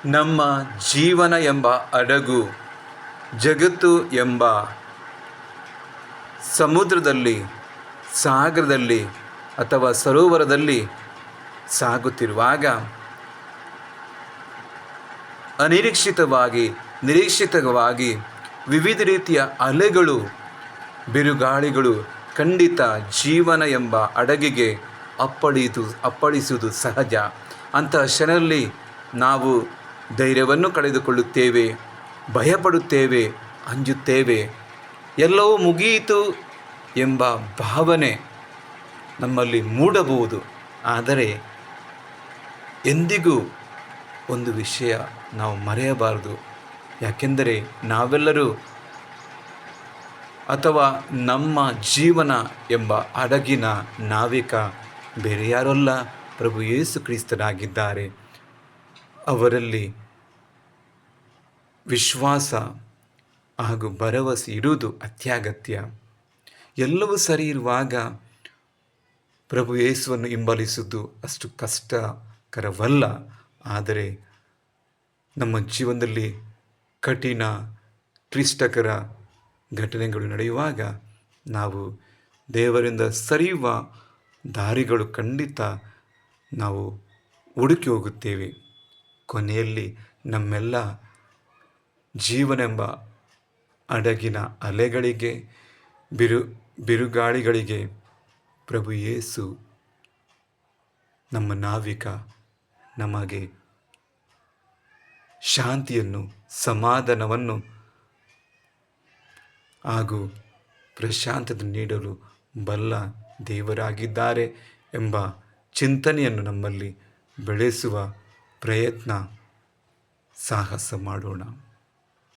ನಮ್ಮ ಜೀವನ ಎಂಬ ಹಡಗು ಜಗತ್ತು ಎಂಬ ಸಮುದ್ರದಲ್ಲಿ, ಸಾಗರದಲ್ಲಿ ಅಥವಾ ಸರೋವರದಲ್ಲಿ ಸಾಗುತ್ತಿರುವಾಗ ಅನಿರೀಕ್ಷಿತವಾಗಿ, ನಿರೀಕ್ಷಿತವಾಗಿ ವಿವಿಧ ರೀತಿಯ ಅಲೆಗಳು, ಬಿರುಗಾಳಿಗಳು ಖಂಡಿತ ಜೀವನ ಎಂಬ ಹಡಗಿಗೆ ಅಪ್ಪಳಿಸುವುದು ಸಹಜ. ಅಂತಹ ಕ್ಷಣದಲ್ಲಿ ನಾವು ಧೈರ್ಯವನ್ನು ಕಳೆದುಕೊಳ್ಳುತ್ತೇವೆ, ಭಯಪಡುತ್ತೇವೆ, ಅಂಜುತ್ತೇವೆ. ಎಲ್ಲವೂ ಮುಗಿಯಿತು ಎಂಬ ಭಾವನೆ ನಮ್ಮಲ್ಲಿ ಮೂಡಬಹುದು. ಆದರೆ ಎಂದಿಗೂ ಒಂದು ವಿಷಯ ನಾವು ಮರೆಯಬಾರದು. ಯಾಕೆಂದರೆ ನಾವೆಲ್ಲರೂ ಅಥವಾ ನಮ್ಮ ಜೀವನ ಎಂಬ ಹಡಗಿನ ನಾವಿಕ ಬೇರೆ ಯಾರಲ್ಲ, ಪ್ರಭು ಯೇಸು ಕ್ರಿಸ್ತನಾಗಿದ್ದಾರೆ. ಅವರಲ್ಲಿ ವಿಶ್ವಾಸ ಹಾಗೂ ಭರವಸೆ ಇಡುವುದು ಅತ್ಯಗತ್ಯ. ಎಲ್ಲವೂ ಸರಿ ಇರುವಾಗ ಪ್ರಭು ಯೇಸುವನ್ನು ಹಿಂಬಾಲಿಸುವುದು ಅಷ್ಟು ಕಷ್ಟಕರವಲ್ಲ. ಆದರೆ ನಮ್ಮ ಜೀವನದಲ್ಲಿ ಕಠಿಣ, ಕ್ಲಿಷ್ಟಕರ ಘಟನೆಗಳು ನಡೆಯುವಾಗ ನಾವು ದೇವರಿಂದ ಸರಿಯುವ ದಾರಿಗಳು ಖಂಡಿತ ನಾವು ಹುಡುಕಿ ಹೋಗುತ್ತೇವೆ. ಕೊನೆಯಲ್ಲಿ ನಮ್ಮೆಲ್ಲ ಜೀವನೆಂಬ ಹಡಗಿನ ಅಲೆಗಳಿಗೆ, ಬಿರುಗಾಳಿಗಳಿಗೆ ಪ್ರಭು ಯೇಸು ನಮ್ಮ ನಾವಿಕ ನಮಗೆ ಶಾಂತಿಯನ್ನು, ಸಮಾಧಾನವನ್ನು ಹಾಗೂ ಪ್ರಶಾಂತತೆ ನೀಡಲು ಬಲ್ಲ ದೇವರಾಗಿದ್ದಾರೆ ಎಂಬ ಚಿಂತನೆಯನ್ನು ನಮ್ಮಲ್ಲಿ ಬೆಳೆಸುವ ಪ್ರಯತ್ನ, ಸಾಹಸ ಮಾಡೋಣ.